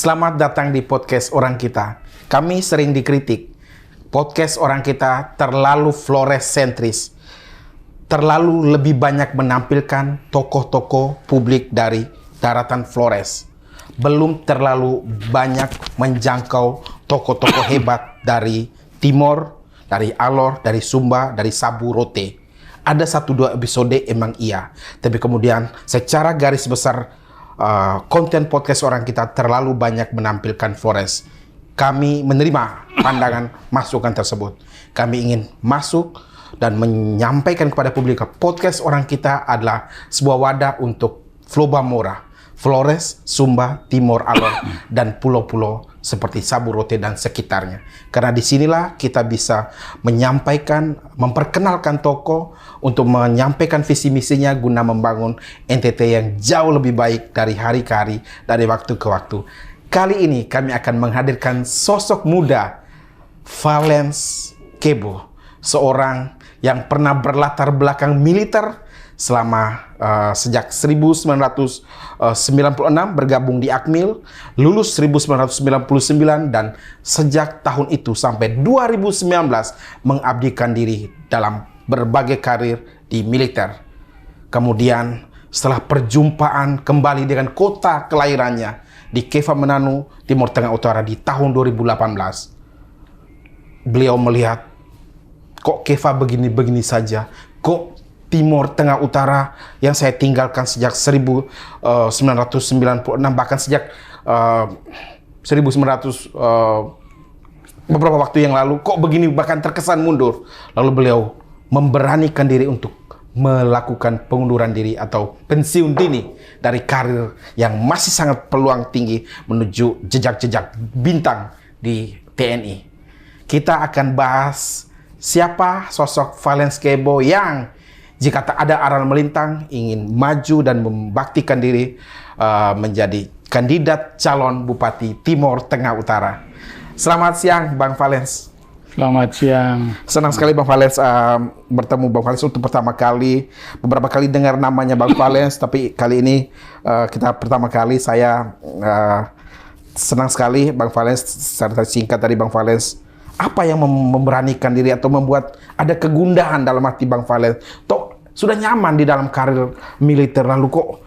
Selamat datang di podcast Orang Kita. Kami sering dikritik. Podcast Orang Kita terlalu Flores sentris. Terlalu lebih banyak menampilkan tokoh-tokoh publik dari daratan Flores. Belum terlalu banyak menjangkau tokoh-tokoh hebat dari Timor, dari Alor, dari Sumba, dari Sabu Rote. Ada 1-2 episode emang iya. Tapi kemudian secara garis besar konten podcast Orang Kita terlalu banyak menampilkan Flores. Kami menerima pandangan masukan tersebut. Kami ingin masuk dan menyampaikan kepada publik podcast Orang Kita adalah sebuah wadah untuk Floba Mora, Flores, Sumba, Timor, Alor, dan pulau-pulau seperti Sabu Rote dan sekitarnya. Karena disinilah kita bisa menyampaikan, memperkenalkan tokoh untuk menyampaikan visi misinya guna membangun NTT yang jauh lebih baik dari hari ke hari, dari waktu ke waktu. Kali ini kami akan menghadirkan sosok muda, Valens Kebo, seorang yang pernah berlatar belakang militer selama sejak 1996 bergabung di Akmil, lulus 1999 dan sejak tahun itu sampai 2019 mengabdikan diri dalam berbagai karir di militer. Kemudian setelah perjumpaan kembali dengan kota kelahirannya di Keva Menanu, Timur Tengah Utara di tahun 2018, beliau melihat kok Keva begini-begini saja, kok Timur Tengah Utara yang saya tinggalkan sejak 1996 bahkan sejak 1900 beberapa waktu yang lalu kok begini, bahkan terkesan mundur. Lalu beliau memberanikan diri untuk melakukan pengunduran diri atau pensiun dini dari karir yang masih sangat peluang tinggi menuju jejak-jejak bintang di TNI. Kita akan bahas siapa sosok Valens Kebo yang jika tak ada aral melintang ingin maju dan membaktikan diri menjadi kandidat calon Bupati Timur Tengah Utara. Selamat siang Bang Valens. Selamat siang. Senang sekali Bang Valens bertemu Bang Valens untuk pertama kali. Beberapa kali dengar namanya Bang Valens, tapi kali ini kita pertama kali. Saya senang sekali Bang Valens. Secara singkat dari Bang Valens, apa yang memberanikan diri atau membuat ada kegundahan dalam hati Bang Valens? Toh sudah nyaman di dalam karir militer, lalu kok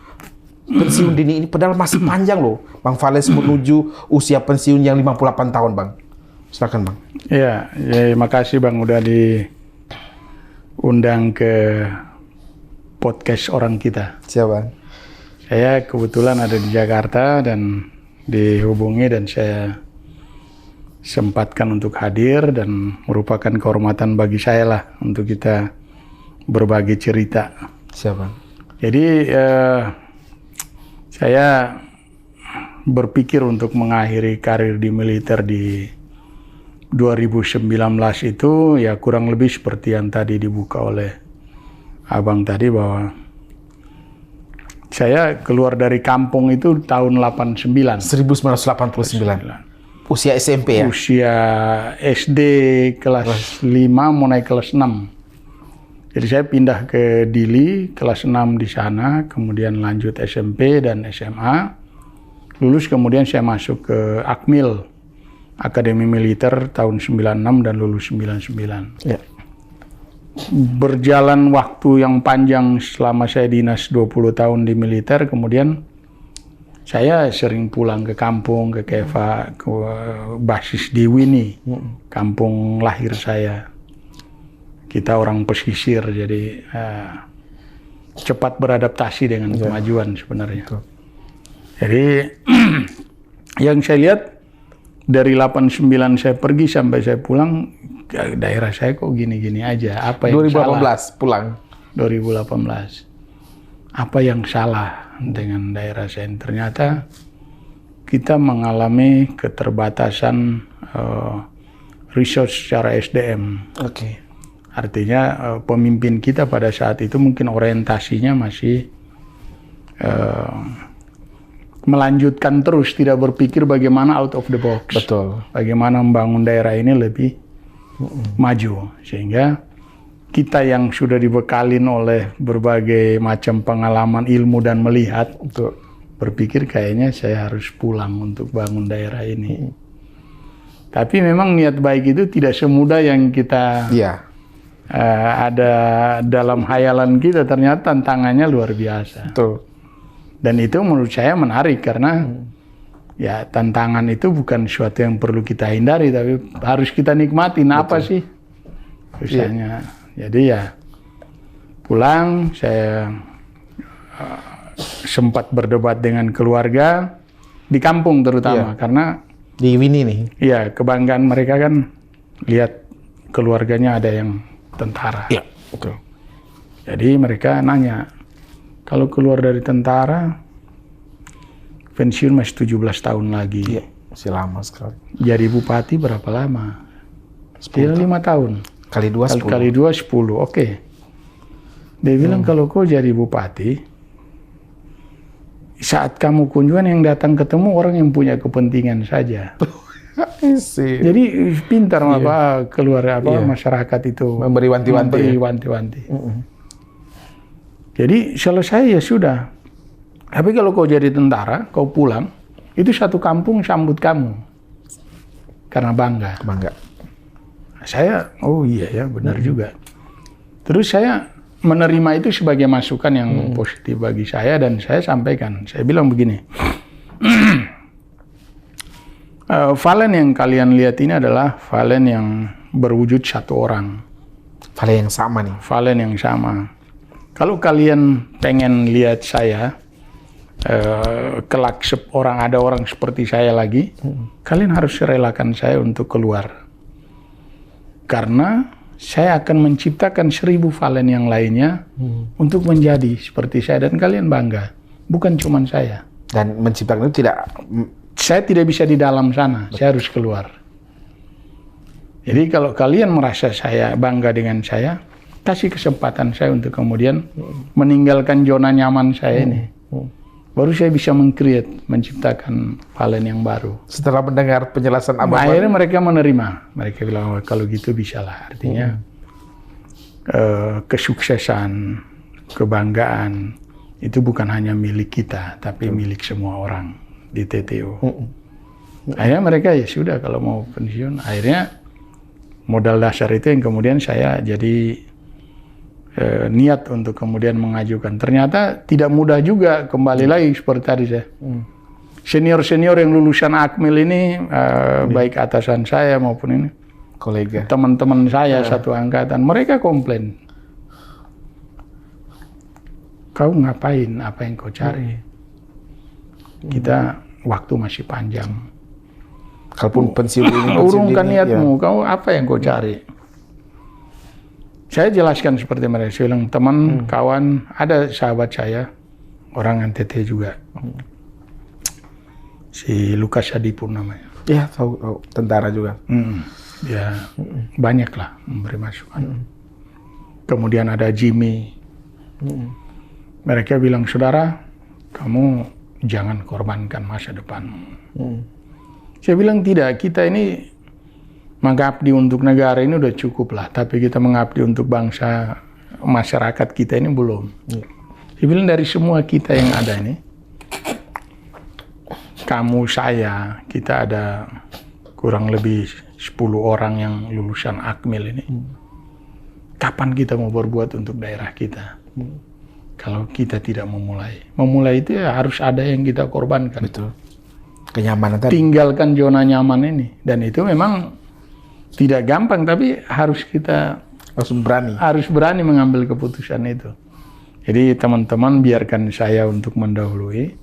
pensiun dini ini, padahal masih panjang loh Bang Valens menuju usia pensiun yang 58 tahun Bang. Silakan Bang. Ya, makasih Bang udah diundang ke podcast Orang Kita. Siap Bang. Saya kebetulan ada di Jakarta dan dihubungi dan saya sempatkan untuk hadir dan merupakan kehormatan bagi saya lah untuk kita berbagi cerita. Siap Bang. Jadi saya berpikir untuk mengakhiri karir di militer di 2019 itu ya kurang lebih seperti yang tadi dibuka oleh Abang tadi, bahwa saya keluar dari kampung itu tahun 1989. Usia SMP ya? Usia SD kelas 5 mau naik kelas 6. Jadi saya pindah ke Dili, kelas 6 di sana, kemudian lanjut SMP dan SMA. Lulus kemudian saya masuk ke Akmil, Akademi Militer tahun 96 dan lulus 99. Ya. Berjalan waktu yang panjang selama saya dinas 20 tahun di militer, kemudian saya sering pulang ke kampung, ke Keva, ke basis di Wini, kampung lahir saya. Kita orang pesisir, jadi cepat beradaptasi dengan kemajuan sebenarnya. Jadi yang saya lihat dari 89 saya pergi sampai saya pulang, daerah saya kok gini-gini aja. Apa yang 2018 salah? pulang. 2018. Apa yang salah dengan daerah saya? Ternyata kita mengalami keterbatasan resource secara SDM. Oke. Artinya pemimpin kita pada saat itu mungkin orientasinya masih melanjutkan terus, tidak berpikir bagaimana out of the box. Betul. Bagaimana membangun daerah ini lebih maju. Sehingga kita yang sudah dibekalin oleh berbagai macam pengalaman, ilmu dan melihat, berpikir kayaknya saya harus pulang untuk bangun daerah ini. Tapi memang niat baik itu tidak semudah yang kita ada dalam hayalan kita. Ternyata tantangannya luar biasa. Betul. Dan itu menurut saya menarik karena ya tantangan itu bukan sesuatu yang perlu kita hindari, tapi harus kita nikmatin. Apa sih usahanya? Jadi ya pulang, saya sempat berdebat dengan keluarga di kampung terutama karena di Wini nih. Iya, kebanggaan mereka kan lihat keluarganya ada yang tentara. Iya, betul. Jadi mereka nanya, kalau keluar dari tentara pensiun masih 17 tahun lagi. Iya, masih lama sekali. Jadi bupati berapa lama? 5 tahun. Kali 2 10. Kali 2 10. Oke. Dia bilang kalau kau jadi bupati, saat kamu kunjungan yang datang ketemu orang yang punya kepentingan saja. Jadi pintar keluar masyarakat itu memberi wanti-wanti. Jadi selesai ya sudah. Tapi kalau kau jadi tentara, kau pulang, itu satu kampung sambut kamu karena bangga. Saya, oh iya ya benar juga. Terus saya menerima itu sebagai masukan yang positif bagi saya dan saya sampaikan. Saya bilang begini, Valen yang kalian lihat ini adalah Valen yang berwujud satu orang. Valen yang sama nih. Valen yang sama. Kalau kalian pengen lihat saya, kelak ada orang seperti saya lagi, kalian harus relakan saya untuk keluar. Karena saya akan menciptakan 1000 Valen yang lainnya untuk menjadi seperti saya dan kalian bangga. Bukan cuma saya. Dan menciptakan itu saya tidak bisa di dalam sana, saya harus keluar. Jadi kalau kalian merasa saya bangga dengan saya, kasih kesempatan saya untuk kemudian meninggalkan zona nyaman saya ini. Baru saya bisa menciptakan Valen yang baru. Setelah mendengar penjelasan Abang, akhirnya mereka menerima. Mereka bilang, kalau gitu bisalah. Artinya kesuksesan, kebanggaan, itu bukan hanya milik kita, tapi milik semua orang di TTO. Akhirnya mereka ya sudah kalau mau pensiun. Akhirnya modal dasar itu yang kemudian saya jadi niat untuk kemudian mengajukan. Ternyata tidak mudah juga, kembali lagi seperti tadi saya. Senior-senior yang lulusan Akmil ini, baik atasan saya maupun ini, kolega, teman-teman saya satu angkatan, mereka komplain. Kau ngapain? Apa yang kau cari? Kita waktu masih panjang. Kalaupun pensiun ini, urungkan niatmu, kau apa yang kau cari? Saya jelaskan seperti mereka. Saya bilang, teman, kawan, ada sahabat saya, orang NTT juga. Si Lukas Adipur namanya. Iya, tahu, tentara juga. Ya, banyak lah memberi masukan. Kemudian ada Jimmy. Mereka bilang, saudara, kamu jangan korbankan masa depanmu. Saya bilang, tidak, kita ini mengabdi untuk negara ini udah cukup lah, tapi kita mengabdi untuk bangsa, masyarakat kita ini belum. Saya bilang dari semua kita yang ada ini, kamu, saya, kita ada kurang lebih 10 orang yang lulusan Akmil ini. Kapan kita mau berbuat untuk daerah kita? Kalau kita tidak memulai itu ya harus ada yang kita korbankan. Betul. Kenyamanan tadi. Tinggalkan zona nyaman ini, dan itu memang tidak gampang, tapi harus kita harus berani mengambil keputusan itu. Jadi teman-teman biarkan saya untuk mendahului.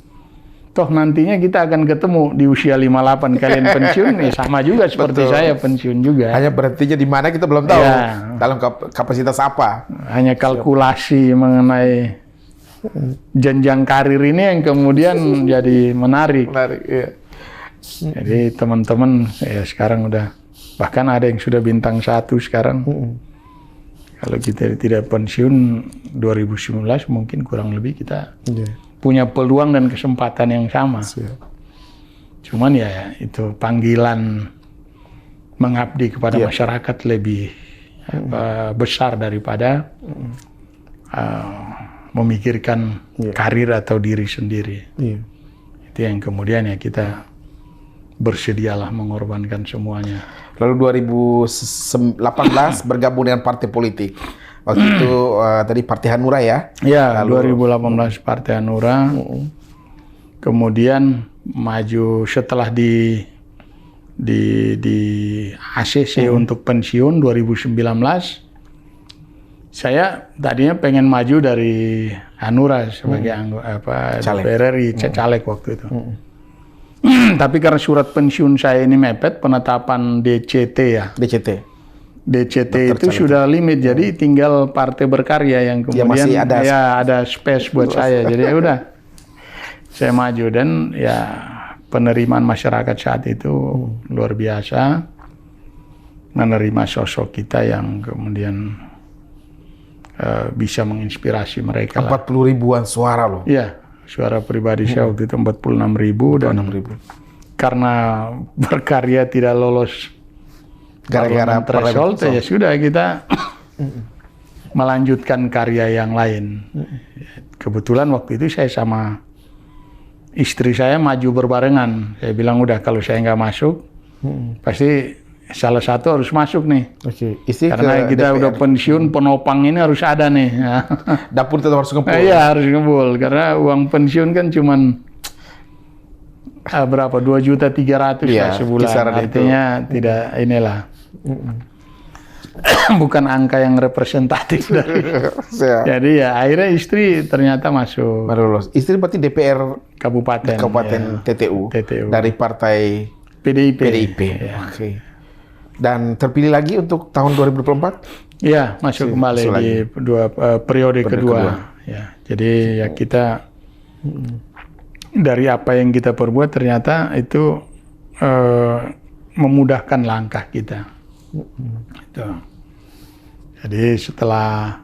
Toh nantinya kita akan ketemu di usia 58 kalian pensiun, sama juga seperti saya pensiun juga. Hanya berhentinya di mana kita belum tahu. Ya. Dalam kapasitas apa? Hanya kalkulasi mengenai jenjang karir ini yang kemudian jadi menarik. Iya. Jadi teman-teman ya sekarang udah, bahkan ada yang sudah bintang 1 sekarang. Kalau kita tidak pensiun 2019 mungkin kurang lebih kita punya peluang dan kesempatan yang sama. Cuman ya itu panggilan mengabdi kepada masyarakat lebih besar daripada memikirkan karir atau diri sendiri. Itu yang kemudian ya kita bersedialah mengorbankan semuanya. Lalu 2018 bergabung dengan partai politik. Waktu itu tadi Partai Hanura ya? Ya, 2018 Partai Hanura. Kemudian maju setelah di ACC untuk pensiun 2019. Saya tadinya pengen maju dari Hanura sebagai DPR RI, caleg waktu itu. Tapi karena surat pensiun saya ini mepet, penetapan DCT ya. DCT itu sudah limit, jadi tinggal Partai Berkarya yang kemudian masih ada space buat saya. Jadi ya udah, saya maju dan ya penerimaan masyarakat saat itu luar biasa, menerima sosok kita yang kemudian bisa menginspirasi mereka. 40 ribuan suara loh. Iya, suara pribadi saya waktu itu 46.000 dan karena Berkarya tidak lolos gara-gara threshold, ya sudah kita melanjutkan karya yang lain. Kebetulan waktu itu saya sama istri saya maju berbarengan. Saya bilang udah kalau saya nggak masuk, pasti salah satu harus masuk nih. Karena kita udah pensiun, penopang ini harus ada nih. Dapur tetap harus ngumpul. Iya harus ngumpul, karena uang pensiun kan cuman berapa? 2.300.000 ya, sebulan. Artinya itu tidak inilah. Bukan angka yang representatif dari. Jadi ya akhirnya istri ternyata masuk. Baru lolos. Istri berarti DPR Kabupaten ya. TTU dari partai PDIP. Ya. Dan terpilih lagi untuk tahun 2024? Iya, masuk kembali di periode kedua. Ya, jadi ya kita dari apa yang kita perbuat ternyata itu memudahkan langkah kita. Gitu. Jadi setelah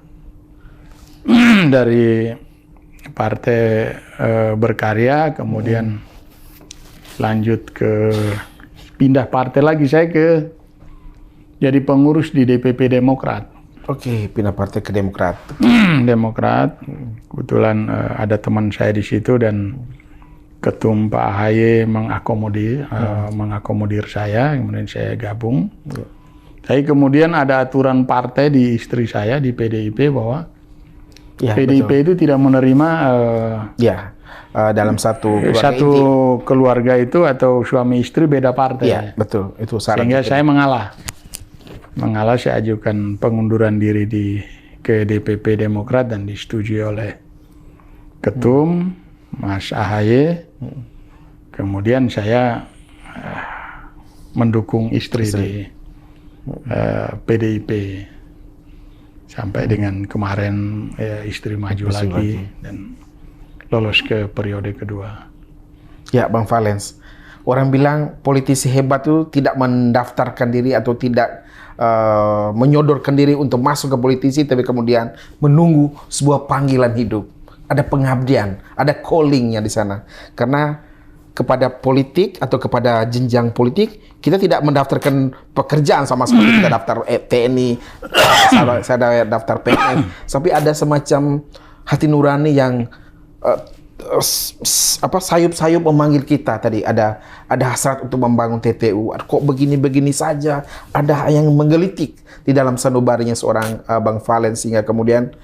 dari Partai Berkarya, kemudian lanjut ke pindah partai lagi, saya jadi pengurus di DPP Demokrat. Oke, pindah partai ke Demokrat. Demokrat, kebetulan ada teman saya di situ dan Ketum Pak AHY mengakomodir saya, kemudian saya gabung. Tapi kemudian ada aturan partai di istri saya di PDIP bahwa PDIP itu tidak menerima dalam satu keluarga itu atau suami istri beda partai. Iya, betul. Itu syarat. Sehingga saya mengalah, saya ajukan pengunduran diri ke DPP Demokrat dan disetujui oleh Ketum Mas AHY. Kemudian saya mendukung istri. Di PDIP sampai dengan kemarin istri maju lagi dan lolos ke periode kedua. Ya, Bang Valens, orang bilang politisi hebat itu tidak mendaftarkan diri atau tidak menyodorkan diri untuk masuk ke politisi, tapi kemudian menunggu sebuah panggilan hidup. Ada pengabdian, ada callingnya di sana. Karena kepada politik atau kepada jenjang politik, kita tidak mendaftarkan pekerjaan sama sekali. Kita daftar TNI, saya daftar PNS, tapi ada semacam hati nurani yang sayup-sayup memanggil kita tadi. Ada hasrat untuk membangun TTU. Kok begini-begini saja? Ada yang menggelitik di dalam sanubarinya seorang Bang Valens, sehingga kemudian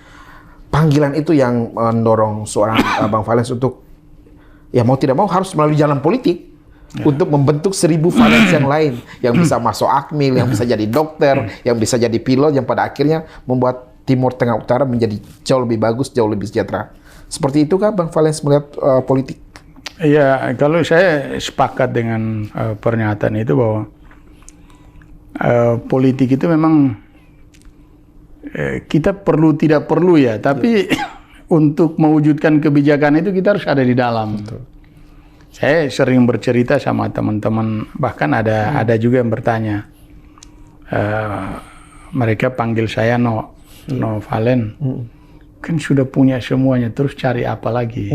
panggilan itu yang mendorong seorang Bang Valens untuk mau tidak mau harus melalui jalan politik untuk membentuk 1000 Valens yang lain yang bisa masuk Akmil, yang bisa jadi dokter, yang bisa jadi pilot, yang pada akhirnya membuat Timur Tengah Utara menjadi jauh lebih bagus, jauh lebih sejahtera. Seperti itukah Bang Valens melihat politik? Iya, kalau saya sepakat dengan pernyataan itu bahwa politik itu memang kita tidak perlu ya, tapi untuk mewujudkan kebijakan itu kita harus ada di dalam. Betul. Saya sering bercerita sama teman-teman, bahkan ada juga yang bertanya, mereka panggil saya No Valen, kan sudah punya semuanya, terus cari apa lagi?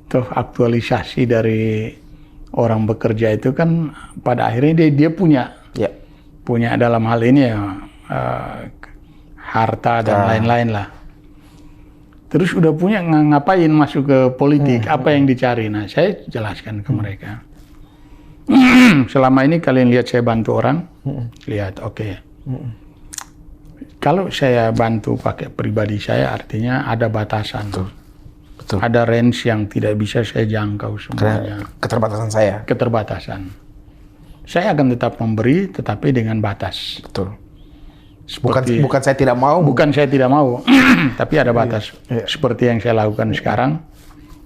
Toh aktualisasi dari orang bekerja itu kan pada akhirnya dia punya dalam hal ini ya harta dan lain-lain lah. Terus udah punya ngapain masuk ke politik, apa yang dicari? Nah, saya jelaskan ke mereka. Selama ini kalian lihat saya bantu orang, lihat oke. Kalau saya bantu pakai pribadi saya, artinya ada batasan. Betul. Ada range yang tidak bisa saya jangkau semuanya. Keterbatasan saya. Keterbatasan. Saya akan tetap memberi, tetapi dengan batas. Betul. Bukan saya tidak mau. Bukan saya tidak mau, tapi ada batas. Seperti yang saya lakukan sekarang,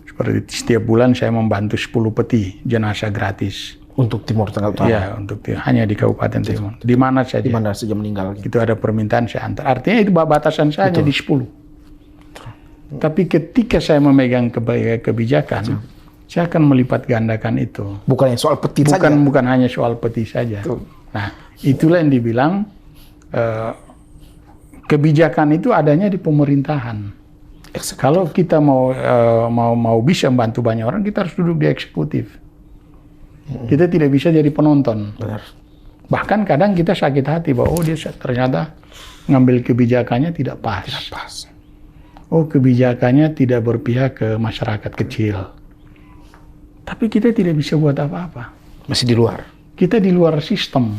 seperti setiap bulan saya membantu 10 peti jenazah gratis. Untuk Timur Tengah Utara. Iya, hanya di Kabupaten Timur. Di mana saja. Di mana saja meninggal. Itu ada permintaan saya antar. Artinya itu batasan saya hanya di 10. Tapi ketika saya memegang kebijakan, saya akan melipat gandakan itu. Bukan soal peti saja. Bukan hanya soal peti saja. Nah, itulah yang dibilang kebijakan itu adanya di pemerintahan. Kalau kita mau bisa membantu banyak orang, kita harus duduk di eksekutif. Kita tidak bisa jadi penonton. Benar. Bahkan kadang kita sakit hati bahwa dia ternyata ngambil kebijakannya tidak pas. Oh, kebijakannya tidak berpihak ke masyarakat kecil. Tapi kita tidak bisa buat apa-apa. Masih di luar. Kita di luar sistem.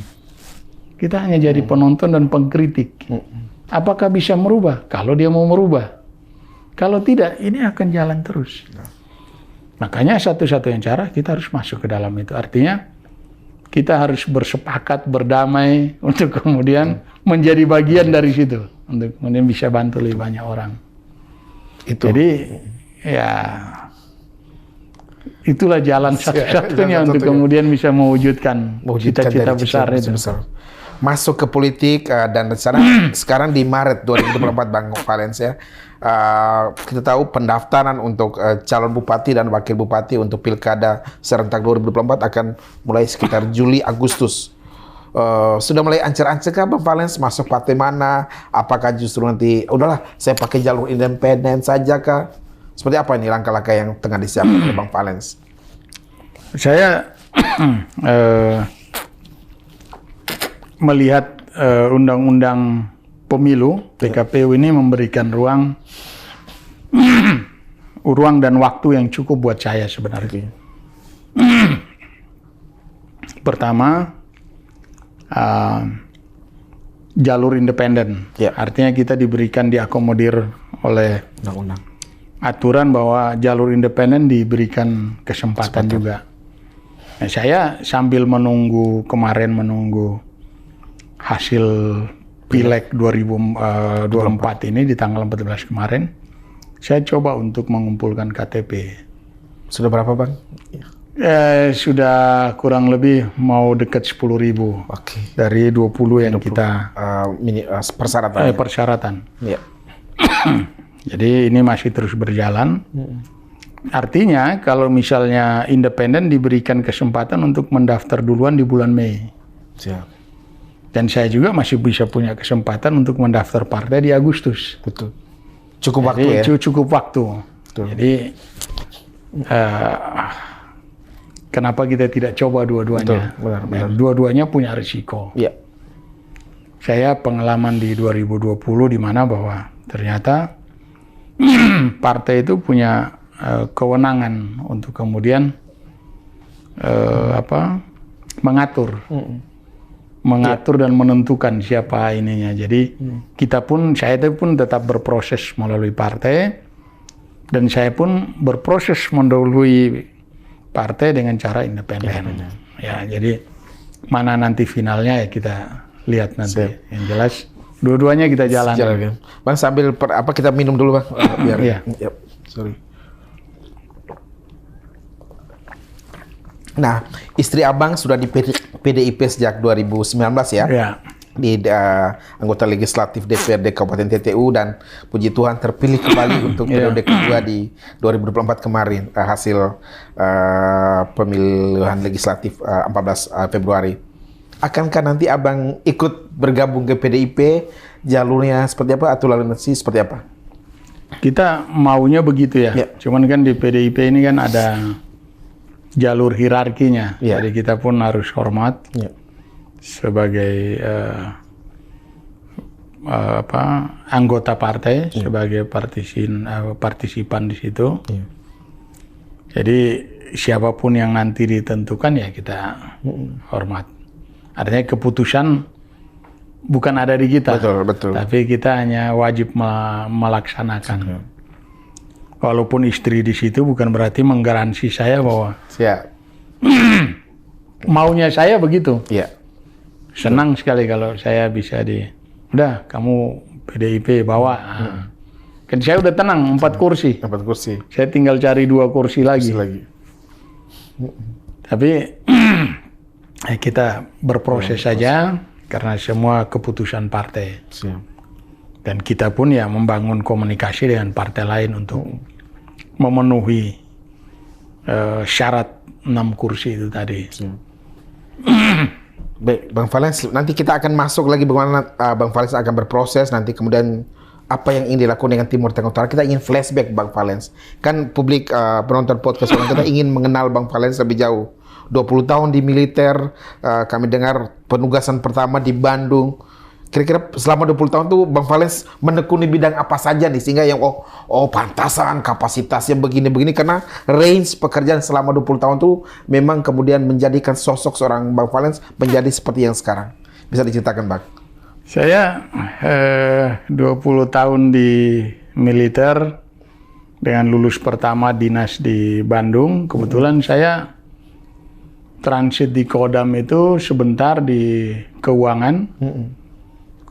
Kita hanya jadi penonton dan pengkritik. Apakah bisa merubah? Kalau dia mau merubah. Kalau tidak, ini akan jalan terus. Makanya satu-satunya cara kita harus masuk ke dalam itu. Artinya kita harus bersepakat, berdamai untuk kemudian menjadi bagian dari situ. Untuk kemudian bisa bantu lebih banyak orang. Jadi ya itulah jalan satu-satunya untuk kemudian bisa mewujudkan cita-cita besar itu. Masuk ke politik dan sekarang di Maret 2024 Bang Valens ya. Kita tahu pendaftaran untuk calon bupati dan wakil bupati untuk pilkada serentak 2024 akan mulai sekitar Juli Agustus. Sudah mulai ancer-ancer kah Bang Valens masuk partai mana? Apakah justru nanti udahlah saya pakai jalur independen saja kah? Seperti apa ini langkah-langkah yang tengah disiapkan oleh Bang Valens? Saya melihat undang-undang pemilu PKPU ini memberikan ruang dan waktu yang cukup buat saya sebenarnya. Pertama, jalur independen. Artinya kita diberikan diakomodir oleh undang-undang. Aturan bahwa jalur independen diberikan kesempatan juga. Nah, saya sambil menunggu hasil Pileg 2024 ini di tanggal 14 kemarin, saya coba untuk mengumpulkan KTP. Sudah berapa Bang? Sudah kurang lebih mau dekat 10.000 dari 20 yang 20, kita persyaratan. Persyaratan. Jadi ini masih terus berjalan. Artinya kalau misalnya independen diberikan kesempatan untuk mendaftar duluan di bulan Mei. Dan saya juga masih bisa punya kesempatan untuk mendaftar partai di Agustus. Betul. Cukup waktu ya? Cukup waktu. Betul. Jadi kenapa kita tidak coba dua-duanya? Benar. Dua-duanya punya risiko. Saya pengalaman di 2020 di mana bahwa ternyata partai itu punya kewenangan untuk kemudian mengatur dan menentukan siapa ininya. Jadi saya pun tetap berproses melalui partai dan saya pun berproses mendahului partai dengan cara independen. Ya, jadi mana nanti finalnya ya kita lihat nanti. Yang jelas dua-duanya kita jalan. Bang sambil kita minum dulu Bang. Sorry. Nah, istri Abang sudah di PDIP sejak 2019 ya? Di anggota legislatif DPRD Kabupaten TTU dan puji Tuhan terpilih kembali untuk periode kedua di 2024 kemarin hasil pemilihan legislatif 14 Februari. Akankah nanti Abang ikut bergabung ke PDIP? Jalurnya seperti apa atau lalu nanti seperti apa? Kita maunya begitu ya. Cuman kan di PDIP ini kan ada jalur hierarkinya. Jadi kita pun harus hormat sebagai anggota partai sebagai partisipan di situ. Iya. Jadi siapapun yang nanti ditentukan ya kita hormat. Artinya keputusan bukan ada di kita, Betul. tapi kita hanya wajib melaksanakan. Walaupun istri di situ bukan berarti menggaransi saya bahwa Siap. maunya saya begitu. Iya. Senang sekali kalau saya bisa udah kamu PDIP bawa. Kan saya udah tenang 4 kursi. 4 kursi. Saya tinggal cari 2 kursi lagi. Tapi kita berproses saja karena semua keputusan partai. Siap. Dan kita pun ya membangun komunikasi dengan partai lain untuk memenuhi syarat 6 kursi itu tadi. Baik, Bang Valens, nanti kita akan masuk lagi bagaimana Bang Valens akan berproses, nanti kemudian apa yang ingin dilakukan dengan Timur Tengah Utara. Kita ingin flashback Bang Valens. Kan publik penonton podcast orang kita ingin mengenal Bang Valens lebih jauh. 20 tahun di militer, kami dengar penugasan pertama di Bandung. Kira-kira selama 20 tahun tuh Bang Valens menekuni bidang apa saja nih sehingga yang pantasan kapasitasnya begini-begini, karena range pekerjaan selama 20 tahun tuh memang kemudian menjadikan sosok seorang Bang Valens menjadi seperti yang sekarang. Bisa diceritakan Bang? Saya 20 tahun di militer dengan lulus pertama dinas di Bandung. Kebetulan saya transit di Kodam itu sebentar di keuangan.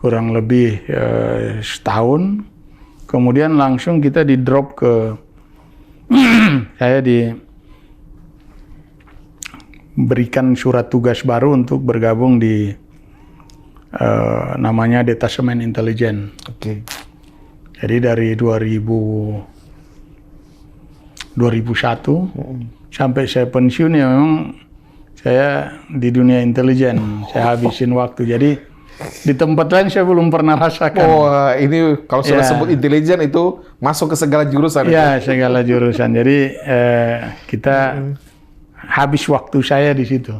Kurang lebih setahun, kemudian langsung kita di drop ke saya diberikan surat tugas baru untuk bergabung di namanya Detasemen Intelijen. Oke. Jadi dari 2001 sampai saya pensiun ya memang saya di dunia intelijen. Saya habisin waktu. Jadi di tempat lain saya belum pernah rasakan. Ini kalau sudah sebut intelijen itu masuk ke segala jurusan. Ya, segala jurusan. Jadi kita habis waktu saya di situ.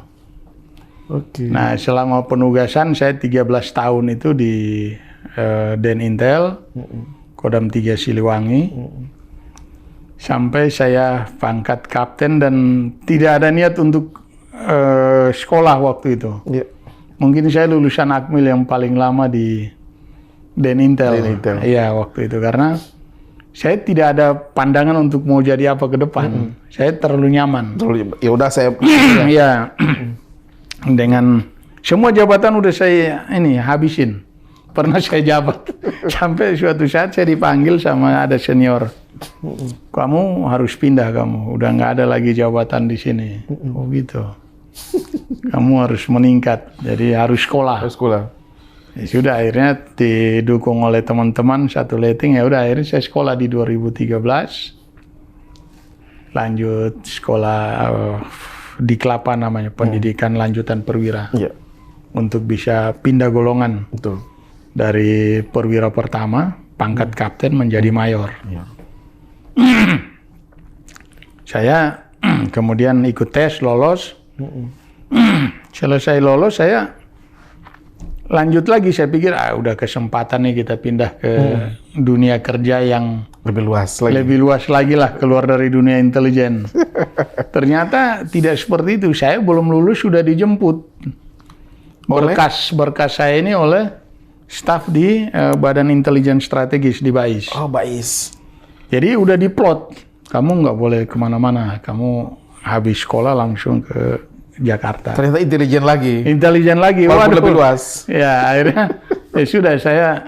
Oke. Nah, selama penugasan saya 13 tahun itu di Denintel, Kodam 3 Siliwangi. Sampai saya pangkat kapten dan tidak ada niat untuk sekolah waktu itu. Yeah. Mungkin saya lulusan Akmil yang paling lama di Denintel. Iya, waktu itu. Karena saya tidak ada pandangan untuk mau jadi apa ke depan. Saya terlalu nyaman. Ya udah saya Iya. Dengan semua jabatan udah saya habisin. Pernah saya jabat. Sampai suatu saat saya dipanggil sama ada senior. Kamu harus pindah kamu. Udah nggak ada lagi jabatan di sini. Oh gitu. Kamu harus meningkat, jadi harus sekolah. Ya sudah, akhirnya didukung oleh teman-teman satu letting, ya udah akhirnya saya sekolah di 2013. Lanjut sekolah di Kelapa namanya, pendidikan lanjutan perwira. Yeah. Untuk bisa pindah golongan. Betul. Dari perwira pertama, pangkat kapten menjadi mayor. Yeah. Saya kemudian ikut tes, lolos. Selesai lolos saya lanjut lagi. Saya pikir udah kesempatan nih kita pindah ke dunia kerja yang lebih luas lagi lah, keluar dari dunia intelijen. Ternyata tidak seperti itu. Saya belum lulus sudah dijemput. Berkas saya ini oleh staf di Badan Intelijen Strategis di BAIS. Oh, BAIS. Jadi udah diplot, kamu nggak boleh kemana-mana. Kamu habis sekolah langsung ke Jakarta. Ternyata intelijen lagi. Walaupun lebih luas. Ya, akhirnya sudah saya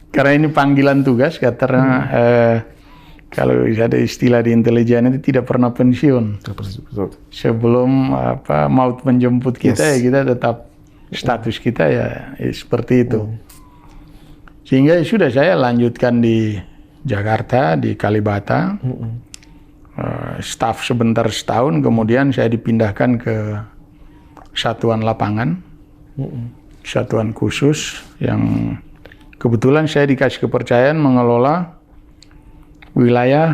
karena ini panggilan tugas katanya kalau ada istilah di intelijen itu tidak pernah pensiun. Sebelum maut menjemput kita ya kita tetap status kita ya seperti itu. Sehingga sudah saya lanjutkan di Jakarta, di Kalibata. Staf sebentar setahun, kemudian saya dipindahkan ke satuan lapangan, satuan khusus yang kebetulan saya dikasih kepercayaan mengelola wilayah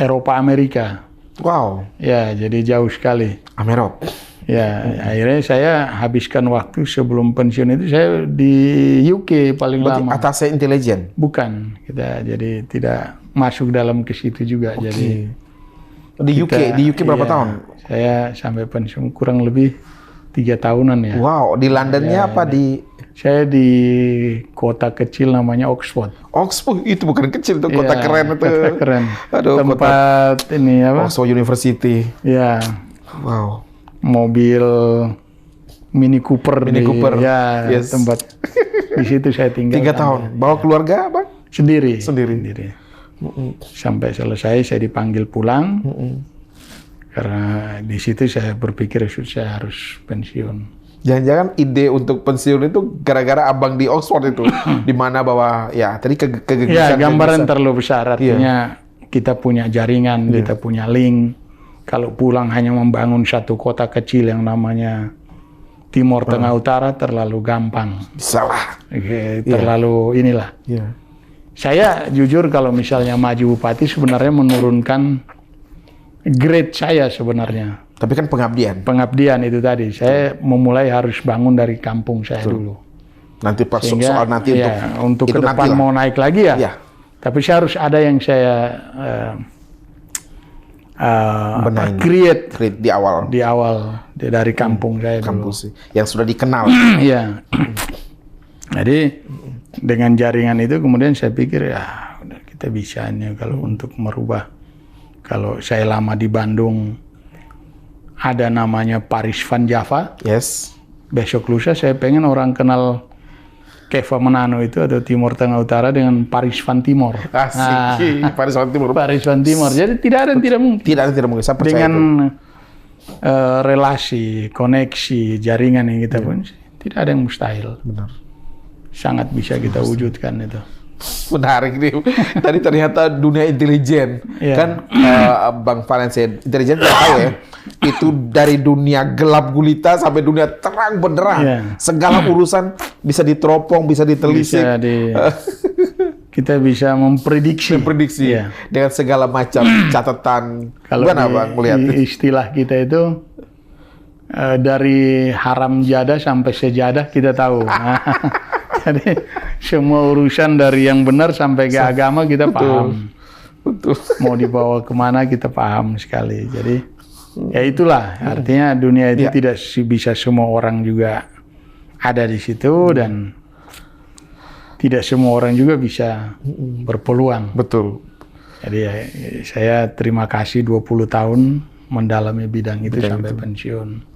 Eropa Amerika. Wow. Ya, jadi jauh sekali. Amerop. Ya, akhirnya saya habiskan waktu sebelum pensiun itu saya di UK paling Berarti lama. atasnya intelijen? Bukan, kita jadi tidak masuk dalam ke situ juga. Jadi Di UK berapa iya, tahun? Saya sampai pensiun kurang lebih 3 tahunan ya. Wow, di Londonnya apa di Saya di kota kecil namanya Oxford. Oxford? Itu bukan kecil tuh, kota Iya, keren itu. Kota keren. Aduh, Tempat ini apa? Oxford University. Ya, Wow. mobil Mini Cooper. Ya, Yes. tempat di situ saya tinggal. 3 tahun. Bawa keluarga, Bang? Sendiri. Sendiri. Sampai selesai saya dipanggil pulang. Karena di situ saya berpikir saya harus pensiun. Jangan-jangan ide untuk pensiun itu gara-gara abang di Oxford itu, di mana bahwa ya tadi kegagalan. Ya, gambaran terlalu besar. Artinya kita punya jaringan, kita punya link. Kalau pulang hanya membangun satu kota kecil yang namanya Timur Tengah Utara terlalu gampang. Salah. Terlalu inilah. Iya. Saya jujur kalau misalnya maju bupati sebenarnya menurunkan grade saya sebenarnya. Tapi kan pengabdian. Pengabdian itu tadi. Saya memulai harus bangun dari kampung saya dulu. Nanti pas Sehingga, soal nanti untuk itu ke depan nantilah. mau naik lagi ya. Iya. Tapi saya harus ada yang saya Benahin. create Di awal di awal dari kampung saya dulu. kampus sih, yang sudah dikenal. Iya. Jadi dengan jaringan itu kemudian saya pikir ya udah kita bisa nih kalau untuk merubah. Kalau saya lama di Bandung ada namanya Paris Van Java. Yes. Besok lusa saya pengen orang kenal Keva Menano itu atau Timur Tengah Utara dengan Paris Van Timor. Asik. Paris Van Timur. Paris Van Timor. Jadi tidak ada yang tidak mungkin. Tidak ada yang tidak mungkin. Saya percaya Dengan itu. relasi, koneksi, jaringan yang kita punya, tidak ada yang mustahil. Benar. Sangat bisa kita wujudkan itu. Menarik nih. Tadi ternyata dunia intelijen. Iya. Kan Bang Valencia, intelijen kita tahu ya. Itu dari dunia gelap gulita sampai dunia terang benderang. Iya. Segala urusan bisa diteropong, bisa ditelisik. Kita bisa memprediksi. Iya. Dengan segala macam catatan. Kalau Gimana Bang melihat? Istilah kita itu dari haram jadah sampai sejadah kita tahu. Jadi semua urusan dari yang benar sampai ke agama kita paham. Betul. Mau dibawa kemana kita paham sekali. Jadi ya itulah artinya dunia itu tidak bisa semua orang juga ada di situ dan tidak semua orang juga bisa berpeluang. Betul. Jadi ya, saya terima kasih 20 tahun mendalami bidang itu sampai pensiun.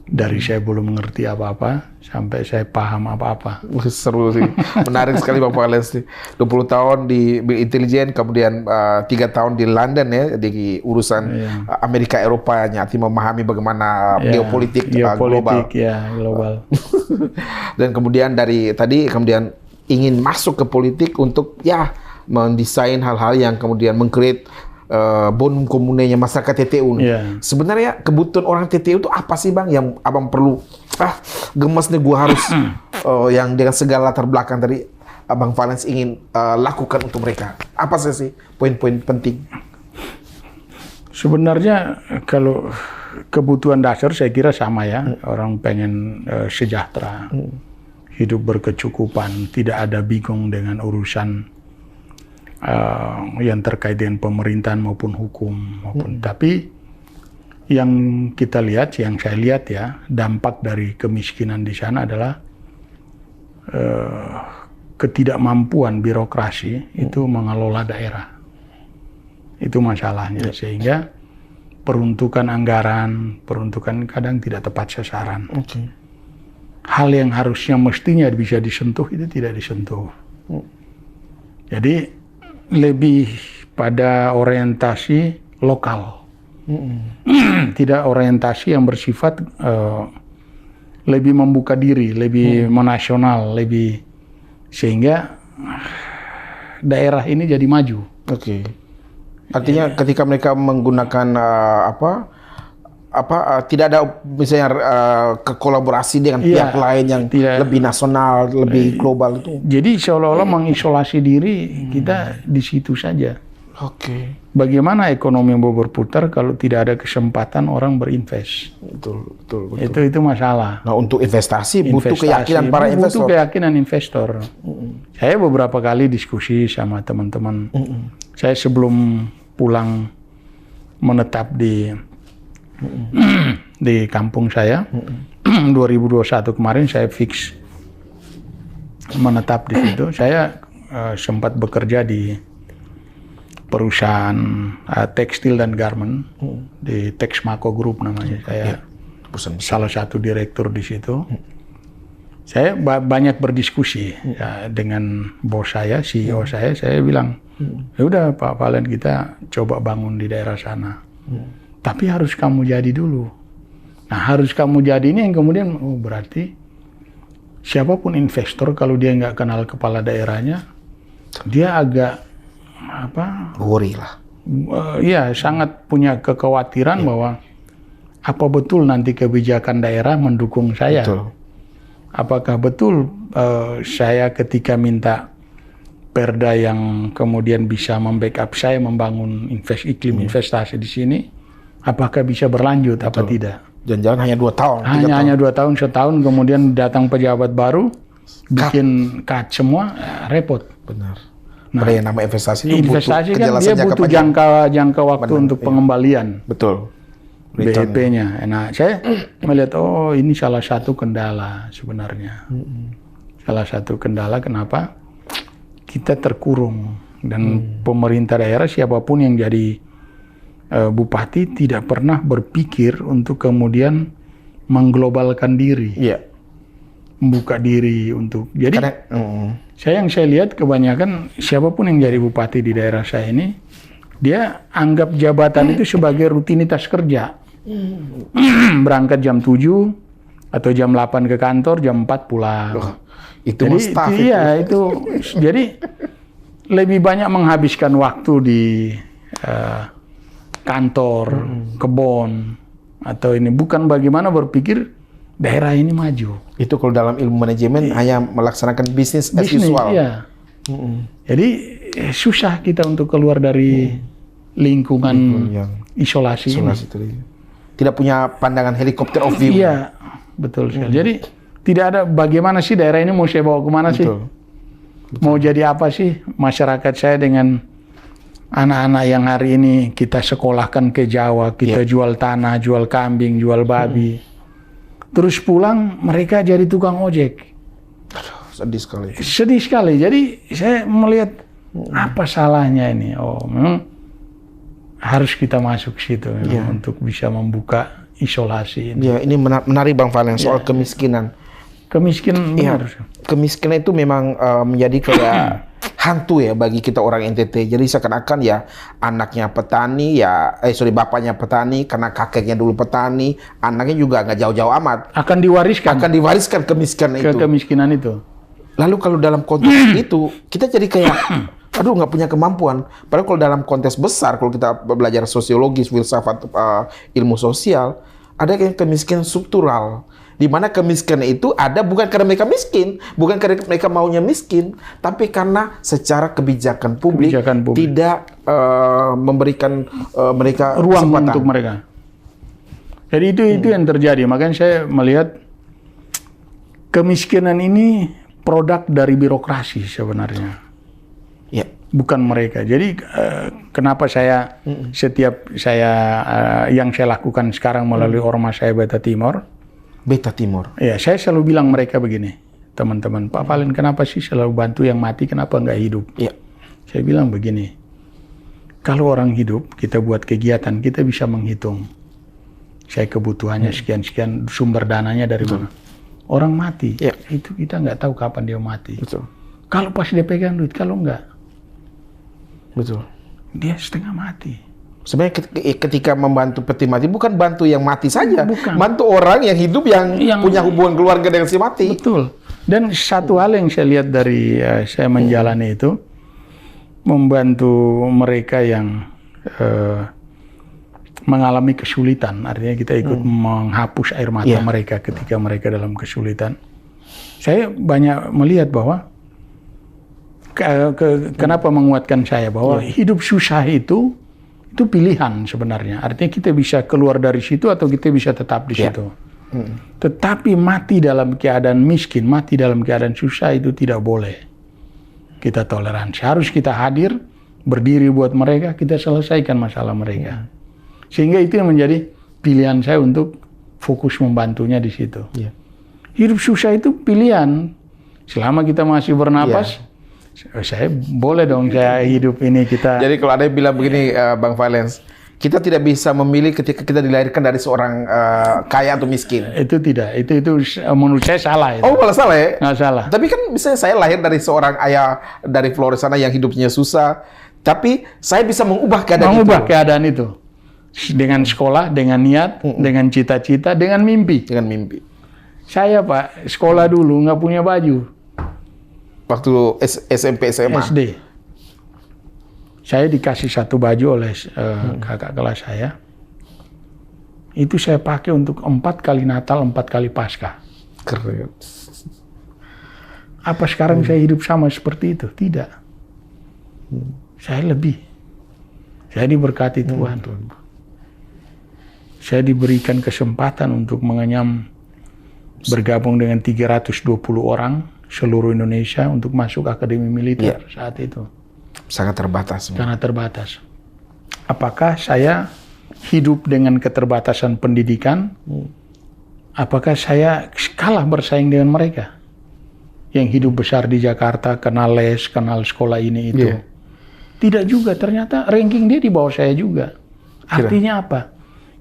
Dari saya belum mengerti apa-apa sampai saya paham apa-apa. Seru sih, menarik sekali Bang Valencia. 20 tahun di intelijen, kemudian 3 tahun di London ya, di urusan Amerika Eropa, arti memahami bagaimana geopolitik global. Global. Dan kemudian dari tadi kemudian ingin masuk ke politik untuk mendesain hal-hal yang kemudian meng-create bonum komunenya masyarakat TTU. Sebenarnya kebutuhan orang TTU itu apa sih Bang yang Abang perlu gemes nih gua harus yang dengan segala latar belakang tadi Abang Valencia ingin lakukan untuk mereka. Apa sih poin-poin penting? Sebenarnya kalau kebutuhan dasar saya kira sama ya. Orang pengen sejahtera, hidup berkecukupan, tidak ada bingung dengan urusan yang terkait dengan pemerintahan maupun hukum tapi yang kita lihat, yang saya lihat ya, dampak dari kemiskinan di sana adalah ketidakmampuan birokrasi itu mengelola daerah. Itu masalahnya, sehingga peruntukan anggaran, peruntukan kadang tidak tepat sasaran. Hal yang harusnya mestinya bisa disentuh itu tidak disentuh. Jadi lebih pada orientasi lokal, tidak orientasi yang bersifat lebih membuka diri, lebih menasional, lebih sehingga daerah ini jadi maju. Artinya ketika mereka menggunakan tidak ada misalnya kekolaborasi dengan pihak lain yang lebih nasional, lebih global itu. Jadi seolah-olah mengisolasi diri kita di situ saja. Oke. Bagaimana ekonomi mau berputar kalau tidak ada kesempatan orang berinvest? Betul, betul, betul. Itu masalah. Nah, untuk investasi butuh keyakinan para investor. Butuh keyakinan investor. Saya beberapa kali diskusi sama teman-teman. Saya sebelum pulang menetap di kampung saya, 2021 kemarin saya fix menetap di situ. Saya sempat bekerja di perusahaan tekstil dan garment di Texmaco Group namanya. Saya salah satu direktur di situ. Saya banyak berdiskusi ya, dengan bos saya, CEO saya. Saya bilang, ya udah Pak Valen, kita coba bangun di daerah sana. Tapi harus kamu jadi dulu. Nah, harus kamu jadi ini yang kemudian berarti siapapun investor kalau dia nggak kenal kepala daerahnya, dia agak worry lah. Iya, sangat punya kekhawatiran bahwa apa betul nanti kebijakan daerah mendukung saya? Betul. Apakah betul saya ketika minta perda yang kemudian bisa membackup saya membangun iklim investasi di sini, apakah bisa berlanjut apa tidak? Jangan-jangan hanya 2 tahun. Hanya 2 tahun, setahun kemudian datang pejabat baru, bikin cut semua, repot. Benar. Nah, ada yang nama investasi kan dia butuh jangka waktu untuk pengembalian. Betul. BEP-nya. Nah, saya melihat ini salah satu kendala sebenarnya. Salah satu kendala kenapa kita terkurung dan pemerintah daerah siapapun yang jadi bupati tidak pernah berpikir untuk kemudian mengglobalkan diri. Iya. Membuka diri untuk. Jadi yang saya lihat kebanyakan siapapun yang jadi bupati di daerah saya ini, dia anggap jabatan itu sebagai rutinitas kerja. Berangkat jam 7 atau jam 8 ke kantor, jam 4 pulang. Itu jadi, staff itu. Jadi lebih banyak menghabiskan waktu di kantor, kebun, atau ini. Bukan bagaimana berpikir daerah ini maju. Itu kalau dalam ilmu manajemen hanya melaksanakan bisnis as usual. Iya. Jadi susah kita untuk keluar dari lingkungan yang isolasi ini. Tidak punya pandangan helikopter of view. Iya, betul sekali. Jadi tidak ada bagaimana sih daerah ini mau saya bawa kemana sih? Betul. Mau jadi apa sih masyarakat saya dengan anak-anak yang hari ini kita sekolahkan ke Jawa, kita jual tanah, jual kambing, jual babi. Terus pulang mereka jadi tukang ojek. Sedih sekali. Sedih sekali. Jadi saya melihat apa salahnya ini. Memang harus kita masuk situ untuk bisa membuka isolasi ini. Ya, ini menarik Bang Valen soal kemiskinan. Kemiskinan benar. Kemiskinan itu memang menjadi kayak hantu ya bagi kita orang NTT. Jadi seakan-akan ya anaknya petani bapaknya petani karena kakeknya dulu petani, anaknya juga nggak jauh-jauh amat. Akan diwariskan kemiskinan itu. Lalu kalau dalam konteks itu kita jadi kayak nggak punya kemampuan. Padahal kalau dalam konteks besar, kalau kita belajar sosiologis, filsafat, ilmu sosial, ada yang kemiskinan struktural. Di mana kemiskinan itu ada bukan karena mereka miskin, bukan karena mereka maunya miskin, tapi karena secara kebijakan publik tidak memberikan mereka ruang untuk mereka. Jadi itu yang terjadi. Makanya saya melihat kemiskinan ini produk dari birokrasi sebenarnya. Ya. Bukan mereka. Jadi kenapa saya yang saya lakukan sekarang melalui ormas saya Beta Timor. Ya, saya selalu bilang mereka begini, teman-teman, Pak Valen, kenapa sih selalu bantu yang mati, kenapa nggak hidup? Ya. Saya bilang begini, kalau orang hidup, kita buat kegiatan, kita bisa menghitung. Saya kebutuhannya sekian-sekian, sumber dananya dari mana. Orang mati, itu kita nggak tahu kapan dia mati. Betul. Kalau pas dia pegang duit, kalau nggak, dia setengah mati. Sebenarnya ketika membantu peti mati bukan bantu yang mati saja, bantu orang yang hidup yang punya hubungan keluarga dengan si mati. Betul. Dan satu hal yang saya lihat dari saya menjalani itu, membantu mereka yang mengalami kesulitan. Artinya kita ikut menghapus air mata mereka ketika mereka dalam kesulitan. Saya banyak melihat bahwa kenapa menguatkan saya bahwa hidup susah itu pilihan sebenarnya. Artinya kita bisa keluar dari situ atau kita bisa tetap di situ. Tetapi mati dalam keadaan miskin, mati dalam keadaan susah itu tidak boleh kita toleransi. Harus kita hadir, berdiri buat mereka, kita selesaikan masalah mereka. Sehingga itu yang menjadi pilihan saya untuk fokus membantunya di situ. Hidup susah itu pilihan. Selama kita masih bernapas, saya boleh dong saya hidup ini kita. Jadi kalau ada yang bilang begini, Bang Valens, kita tidak bisa memilih ketika kita dilahirkan dari seorang kaya atau miskin. Itu tidak. Itu menurut saya salah. Itu. Oh, malah salah ya? Nggak salah. Tapi kan misalnya saya lahir dari seorang ayah dari Flores sana yang hidupnya susah, tapi saya bisa mengubah keadaan itu. Dengan sekolah, dengan niat, dengan cita-cita, dengan mimpi. Dengan mimpi. Saya Pak, sekolah dulu nggak punya baju. Waktu SMP, SMA? SD. Saya dikasih satu baju oleh kakak kelas saya. Itu saya pakai untuk 4 kali Natal, 4 kali Paskah. Keren. Apa sekarang saya hidup sama seperti itu? Tidak. Saya lebih. Saya diberkati Tuhan. Saya diberikan kesempatan untuk mengenyam bergabung dengan 320 orang seluruh Indonesia untuk masuk Akademi Militer saat itu. Sangat terbatas. Sangat terbatas. Apakah saya hidup dengan keterbatasan pendidikan? Apakah saya kalah bersaing dengan mereka? Yang hidup besar di Jakarta, kenal les, kenal sekolah ini itu. Tidak juga, ternyata ranking dia di bawah saya juga. Artinya apa?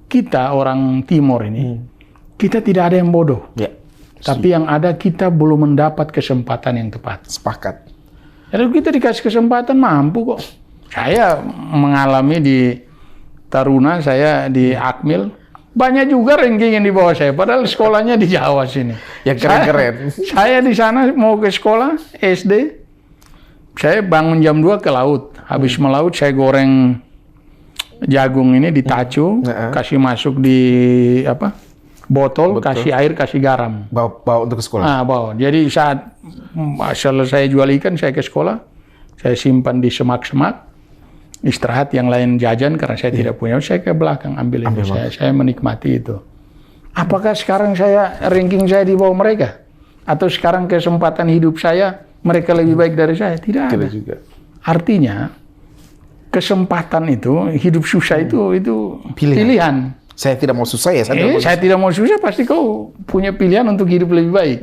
Kita orang Timur ini, kita tidak ada yang bodoh. Tapi yang ada kita belum mendapat kesempatan yang tepat. Sepakat. Kalau kita dikasih kesempatan mampu kok. Saya mengalami di Taruna, saya di Akmil, banyak juga ranking yang di bawah saya. Padahal sekolahnya di Jawa sini. Yang keren-keren. Saya di sana mau ke sekolah SD, saya bangun jam 2 ke laut. Habis melaut saya goreng jagung ini ditacu, kasih masuk di botol, kasih air, kasih garam. Bawa untuk ke sekolah? Nah, bawa. Jadi saat selesai jual ikan, saya ke sekolah, saya simpan di semak-semak, istirahat, yang lain jajan karena saya tidak punya, saya ke belakang ambil itu. Saya menikmati itu. Apakah sekarang ranking saya di bawah mereka? Atau sekarang kesempatan hidup saya, mereka lebih baik dari saya? Tidak ada. Juga. Artinya, kesempatan itu, hidup susah itu pilihan. Saya tidak mau susah ya. Saya tidak mau susah, pasti kau punya pilihan untuk hidup lebih baik.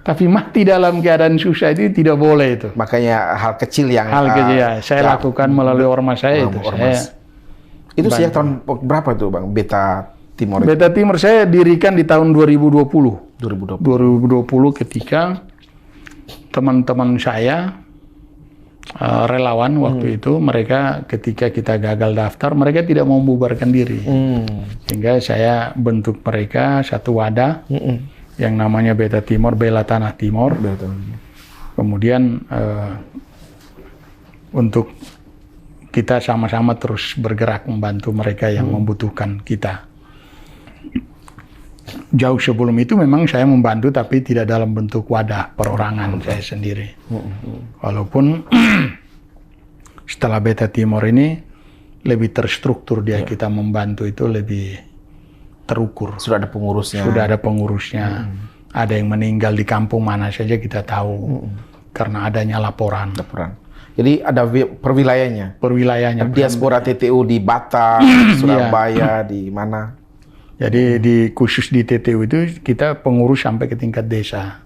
Tapi mati dalam keadaan susah itu tidak boleh itu. Makanya hal kecil yang... saya lakukan melalui ormas saya itu. Itu sejak tahun berapa tuh Bang, Beta Timor? Beta Timor saya dirikan di tahun 2020. 2020 ketika teman-teman saya, relawan waktu itu, mereka ketika kita gagal daftar, mereka tidak mau membubarkan diri. Sehingga saya bentuk mereka satu wadah yang namanya Beta Timor, Bela Tanah Timor. Kemudian untuk kita sama-sama terus bergerak membantu mereka yang membutuhkan kita. Jauh sebelum itu memang saya membantu, tapi tidak dalam bentuk wadah perorangan saya sendiri. Walaupun setelah Beta Timor ini lebih terstruktur dia, kita membantu itu lebih terukur. Sudah ada pengurusnya. Ada yang meninggal di kampung mana saja kita tahu karena adanya laporan. Jadi ada perwilayahnya. Diaspora TTU di Batam, Surabaya, di mana? Jadi khusus di TTU itu kita pengurus sampai ke tingkat desa.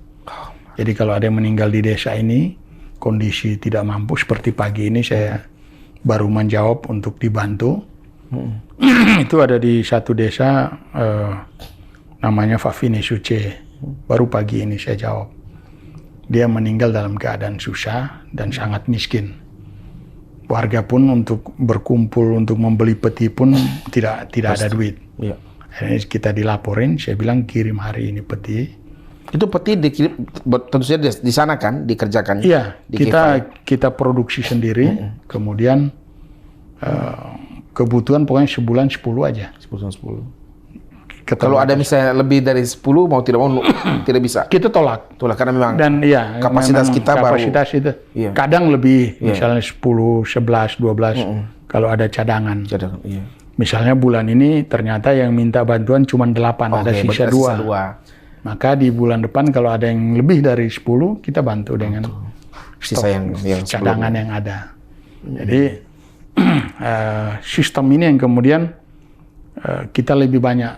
Jadi kalau ada yang meninggal di desa ini, kondisi tidak mampu seperti pagi ini saya baru menjawab untuk dibantu. Itu ada di satu desa namanya Fafine Suce. Baru pagi ini saya jawab. Dia meninggal dalam keadaan susah dan sangat miskin. Warga pun untuk berkumpul untuk membeli peti pun tidak ada duit. Akhirnya kita dilaporin, saya bilang kirim hari ini peti. Itu peti dikirim, tentu saja di sana kan dikerjakan? Iya, kita produksi sendiri, kemudian kebutuhan pokoknya sebulan 10 aja. Kalau ada misalnya lebih dari 10 mau tidak mau tidak bisa. Kita tolak. Itulah karena memang Dan iya, kapasitas memang kita kapasitas baru. itu. Iya. Kadang lebih, misalnya 10, 11, 12 kalau ada cadangan. Iya. Misalnya bulan ini ternyata yang minta bantuan cuma 8, ada sisa 2. Maka di bulan depan kalau ada yang lebih dari 10, kita bantu dengan sisa yang cadangan yang ada. Jadi sistem ini yang kemudian kita lebih banyak.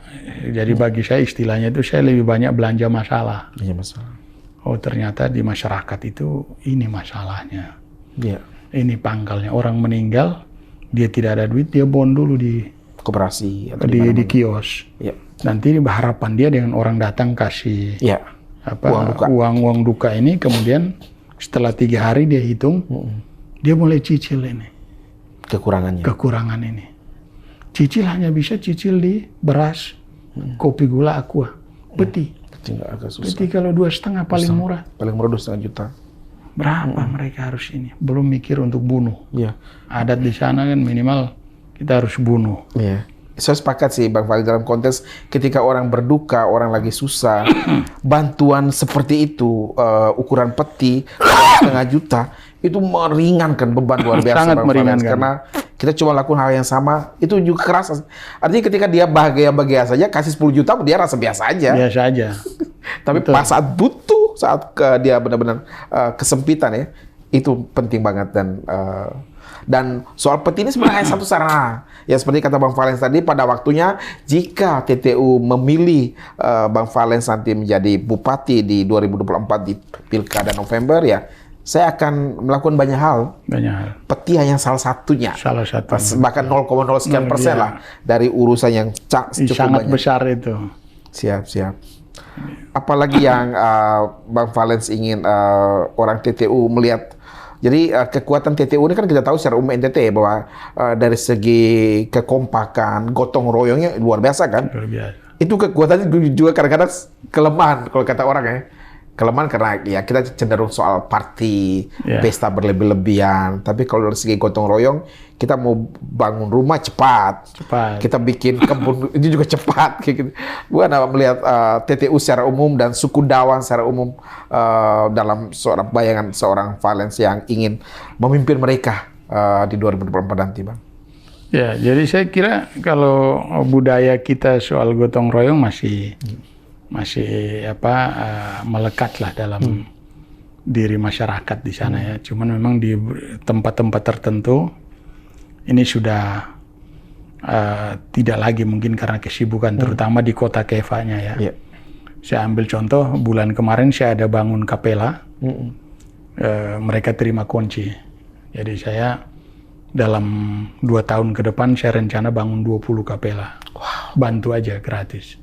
Jadi bagi saya istilahnya itu saya lebih banyak belanja masalah. Oh ternyata di masyarakat itu ini masalahnya. Iya. Ini pangkalnya. Orang meninggal, dia tidak ada duit, dia bond dulu di koperasi atau di kios. Iya. Nanti harapan dia dengan orang datang kasih uang duka ini, kemudian setelah 3 hari dia hitung, dia mulai cicil ini. Kekurangan ini. Cicil hanya bisa cicil di beras, kopi gula, aqua, peti. Peti kalau 2,5 paling murah. Paling murah 2,5 juta. Berapa mereka harus ini? Belum mikir untuk bunuh. Iya. Adat di sana kan minimal kita harus bunuh. Iya. Saya sepakat sih Bang Fali dalam konteks ketika orang berduka, orang lagi susah, bantuan seperti itu, ukuran peti 2,5 juta, itu meringankan beban luar biasa. Sangat Bang meringankan. Fali. Karena kita cuma lakukan hal yang sama, itu juga keras. Artinya ketika dia bahagia-bahagia saja, kasih 10 juta, dia rasa biasa aja. Biasa aja. Tapi pas saat butuh, saat dia benar-benar kesempitan ya, itu penting banget. Dan soal peti ini sebenarnya hanya satu sarana. Ya seperti kata Bang Valens tadi, pada waktunya jika TTU memilih Bang Valens nanti menjadi bupati di 2024 di Pilkada November ya, saya akan melakukan banyak hal. Peti hanya salah satunya. Bahkan 0,0 sekian persen lah dari urusan yang cukup sangat banyak. Besar itu. Siap. Apalagi yang Bang Valens ingin orang TTU melihat. Jadi kekuatan TTU ini kan kita tahu secara umum NTT bahwa dari segi kekompakan, gotong royongnya luar biasa kan? Luar biasa. Itu kekuatannya juga kadang-kadang kelemahan kalau kata orang ya. Kelemahan karena ya kita cenderung soal party, pesta berlebih-lebihan. Tapi kalau dari segi gotong royong, kita mau bangun rumah cepat. Kita bikin kebun itu juga cepat. Kayak gitu. Bukan melihat TTU secara umum dan suku Dawan secara umum dalam seorang bayangan seorang Valens yang ingin memimpin mereka di 2024 nanti, Bang. Ya, jadi saya kira kalau budaya kita soal gotong royong masih melekat lah dalam diri masyarakat di sana ya. Cuman memang di tempat-tempat tertentu ini sudah tidak lagi mungkin karena kesibukan, terutama di kota Kefanya ya. Saya ambil contoh bulan kemarin saya ada bangun kapela, mereka terima kunci. Jadi saya dalam 2 tahun ke depan saya rencana bangun 20 kapela, bantu aja gratis.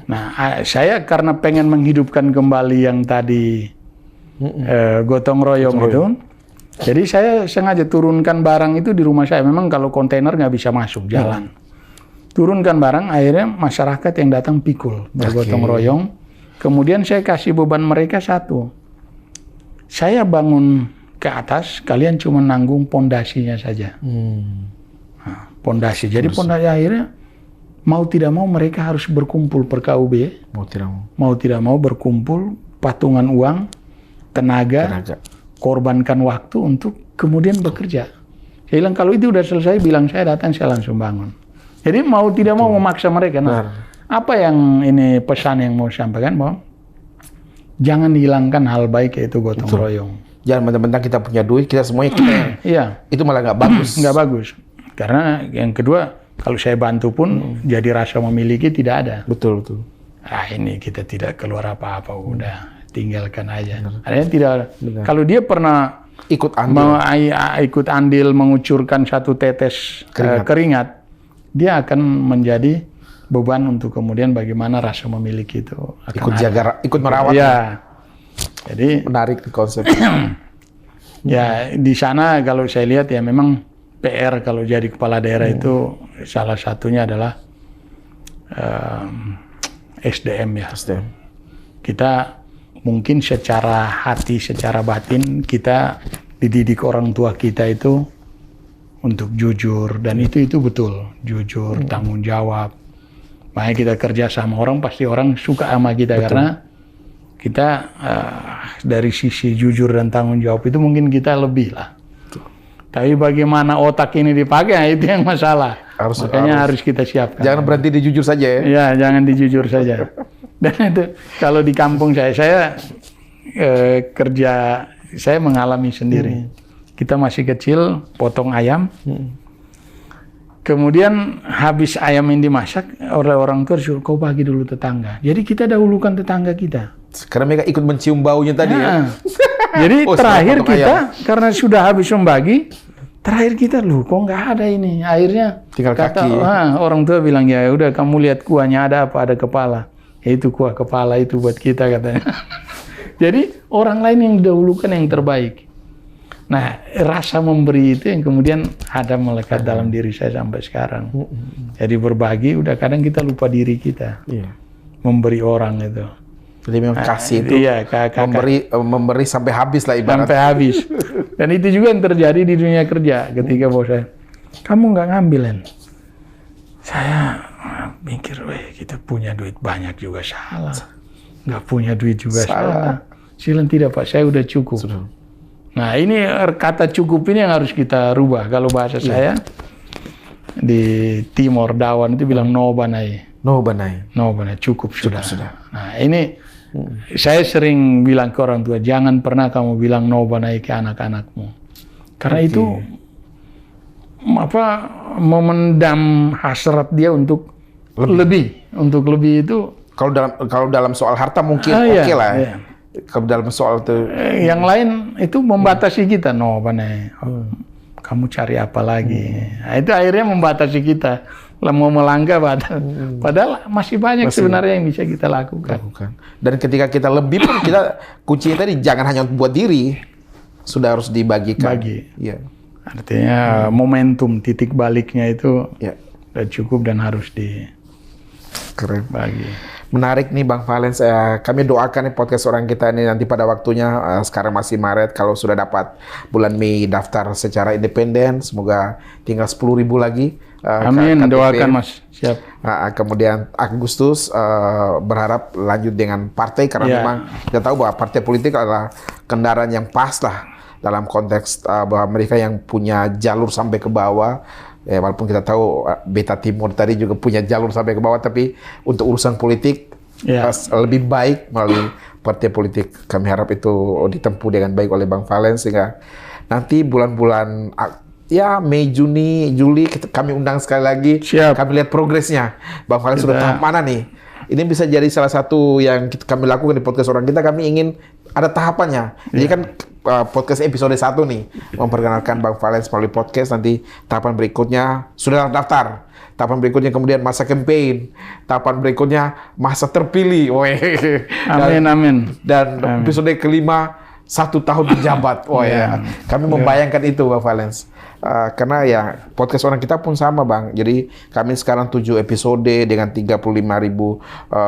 Nah, saya karena pengen menghidupkan kembali yang tadi gotong royong itu, jadi saya sengaja turunkan barang itu di rumah saya. Memang kalau kontainer nggak bisa masuk jalan. Turunkan barang, akhirnya masyarakat yang datang pikul bergotong royong. Kemudian saya kasih beban mereka satu. Saya bangun ke atas, kalian cuma nanggung pondasinya saja. Nah, pondasi. Jadi pondasi akhirnya mau tidak mau mereka harus berkumpul per KUB. Mau tidak mau berkumpul, patungan uang, tenaga, korbankan waktu untuk kemudian bekerja. Saya bilang kalau itu udah selesai, bilang saya datang, saya langsung bangun. Jadi mau tidak mau memaksa mereka. Nah, apa yang ini pesan yang mau sampaikan, bahwa jangan hilangkan hal baik yaitu gotong royong. Jangan mentang-mentang kita punya duit, kita semuanya kita. Itu malah nggak bagus. Nggak bagus. Karena yang kedua, kalau saya bantu pun jadi rasa memiliki tidak ada. Betul. Ini kita tidak keluar apa-apa, udah tinggalkan aja. Artinya tidak. Kalau dia pernah ikut andil mengucurkan 1 tetes keringat, dia akan menjadi beban untuk kemudian bagaimana rasa memiliki itu akan ikut merawat. Ya. Jadi menarik konsep. Ya di sana kalau saya lihat ya memang PR kalau jadi kepala daerah itu salah satunya adalah SDM ya. Kita mungkin secara hati, secara batin kita dididik orang tua kita itu untuk jujur, dan itu betul, jujur, tanggung jawab, Makanya kita kerja sama orang, pasti orang suka sama kita. Betul. Karena kita dari sisi jujur dan tanggung jawab itu mungkin kita lebih lah. Betul. Tapi bagaimana otak ini dipakai, itu yang masalah. Makanya harus kita siapkan. Jangan berhenti di jujur saja ya? Ya, jangan di jujur saja. Dan itu kalau di kampung saya kerja, saya mengalami sendiri. Kita masih kecil, potong ayam. Kemudian habis ayam yang dimasak, oleh orang tua suruh kau bagi dulu tetangga. Jadi kita dahulukan tetangga kita. Karena mereka ikut mencium baunya tadi ya? Jadi terakhir kita, karena sudah habis membagi, terakhir kita, kok nggak ada ini. Akhirnya tinggal kaki. Orang tua bilang, ya udah kamu lihat kuahnya ada apa, ada kepala. Ya itu kuah kepala itu buat kita katanya. Jadi orang lain yang didahulukan yang terbaik. Nah, rasa memberi itu yang kemudian ada melekat dalam diri saya sampai sekarang. Jadi berbagi, udah kadang kita lupa diri kita. Memberi orang itu. Jadi memang kasih itu memberi sampai habis lah ibaratnya. Sampai habis. Dan itu juga yang terjadi di dunia kerja ketika bos saya, kamu nggak ngambilin. Saya mikir, kita punya duit banyak juga salah. Nggak punya duit juga salah. Silang tidak Pak, saya udah cukup. Nah ini kata cukup ini yang harus kita rubah. Kalau bahasa saya di Timor Dawan itu bilang no banai. No banai, cukup sudah. Nah ini saya sering bilang ke orang tua, jangan pernah kamu bilang no banai ke anak-anakmu. Karena itu memendam hasrat dia untuk lebih. Untuk lebih itu. Kalau dalam soal harta mungkin oke lah. Iya. Kalau dalam soal itu yang lain itu membatasi kita, no banai. Kamu cari apa lagi? Nah, itu akhirnya membatasi kita. Mau melanggar padahal masih banyak sebenarnya yang bisa kita lakukan. Dan ketika kita lebih pun kita kuncinya tadi jangan hanya buat diri, sudah harus dibagikan. Ya. Artinya momentum titik baliknya itu sudah cukup dan harus dibagi. Menarik nih Bang Valens, kami doakan nih podcast orang kita ini nanti pada waktunya, sekarang masih Maret, kalau sudah dapat bulan Mei daftar secara independen, semoga tinggal 10.000 lagi. Amin, doakan Mas, siap. Kemudian Agustus berharap lanjut dengan partai, karena memang kita tahu bahwa partai politik adalah kendaraan yang pas lah dalam konteks bahwa mereka yang punya jalur sampai ke bawah. Ya, walaupun kita tahu Beta Timur tadi juga punya jalur sampai ke bawah, tapi untuk urusan politik lebih baik melalui partai politik. Kami harap itu ditempuh dengan baik oleh Bang Valens, sehingga nanti bulan-bulan Mei, Juni, Juli kami undang sekali lagi. Siap. Kami lihat progresnya. Bang Valens sudah tahap mana nih? Ini bisa jadi salah satu yang kami lakukan di podcast orang kita. Kami ingin ada tahapannya. Jadi kan podcast episode 1 nih, memperkenalkan Bang Valens melalui podcast. Nanti tahapan berikutnya sudah daftar. Tahapan berikutnya kemudian masa campaign. Tahapan berikutnya masa terpilih. Amin. Dan episode kelima 1 tahun menjabat. Kami membayangkan itu Bang Valens. Karena podcast orang kita pun sama Bang. Jadi kami sekarang 7 episode dengan 35.000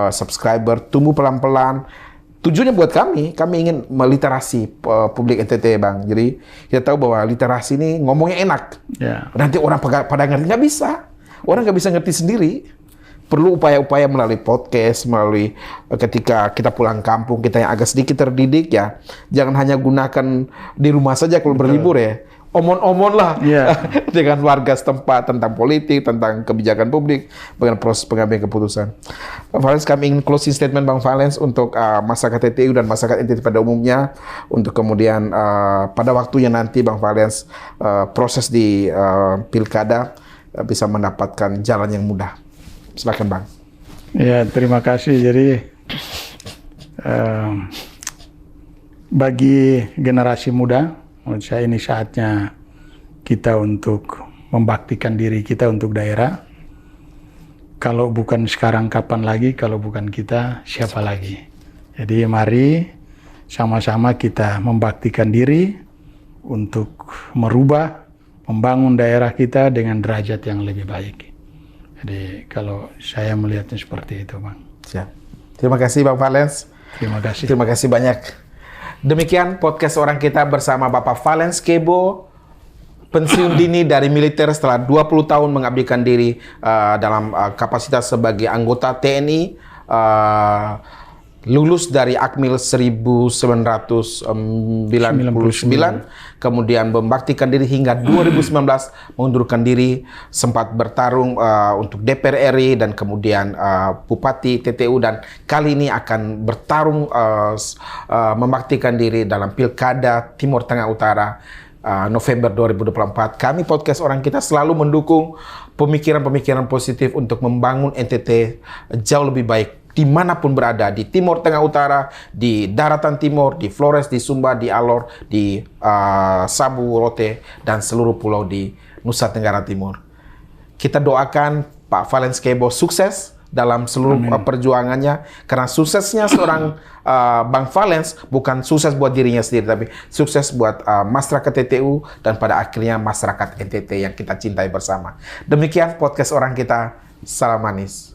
subscriber. Tumbuh pelan-pelan. Tujuannya buat kami ingin meliterasi publik NTT Bang. Jadi kita tahu bahwa literasi ini ngomongnya enak. Nanti orang pada ngerti, nggak bisa. Orang nggak bisa ngerti sendiri. Perlu upaya-upaya melalui podcast, melalui ketika kita pulang kampung, kita yang agak sedikit terdidik ya. Jangan hanya gunakan di rumah saja kalau berlibur ya. Omon-omon lah dengan warga setempat tentang politik, tentang kebijakan publik, bagaimana proses pengambilan keputusan. Bang Valens, kami ingin closing statement Bang Valens untuk masyarakat TTU dan masyarakat NTT pada umumnya, untuk kemudian pada waktunya nanti Bang Valens proses di pilkada bisa mendapatkan jalan yang mudah. Silakan Bang. Ya, terima kasih. Jadi bagi generasi muda, menurut saya ini saatnya kita untuk membaktikan diri kita untuk daerah. Kalau bukan sekarang, kapan lagi? Kalau bukan kita, siapa lagi? Jadi mari sama-sama kita membaktikan diri untuk merubah, membangun daerah kita dengan derajat yang lebih baik. Jadi kalau saya melihatnya seperti itu, Bang. Siap. Terima kasih Bang Valens. Terima kasih. Terima kasih banyak. Demikian podcast orang kita bersama Bapak Valens Kebo. pensiun dini dari militer setelah 20 tahun mengabdikan diri dalam kapasitas sebagai anggota TNI, lulus dari Akmil 1999, kemudian membaktikan diri hingga 2019, mengundurkan diri, sempat bertarung untuk DPR RI dan kemudian Bupati TTU, dan kali ini akan bertarung membaktikan diri dalam Pilkada Timur Tengah Utara November 2024. Kami podcast Orang Kita selalu mendukung pemikiran-pemikiran positif untuk membangun NTT jauh lebih baik dimanapun berada, di Timur Tengah Utara, di Daratan Timur, di Flores, di Sumba, di Alor, di Sabu, Rote, dan seluruh pulau di Nusa Tenggara Timur. Kita doakan Pak Valens Kebo sukses dalam seluruh perjuangannya, karena suksesnya seorang Bang Valens bukan sukses buat dirinya sendiri, tapi sukses buat masyarakat TTU dan pada akhirnya masyarakat NTT yang kita cintai bersama. Demikian podcast Orang Kita, salam manis.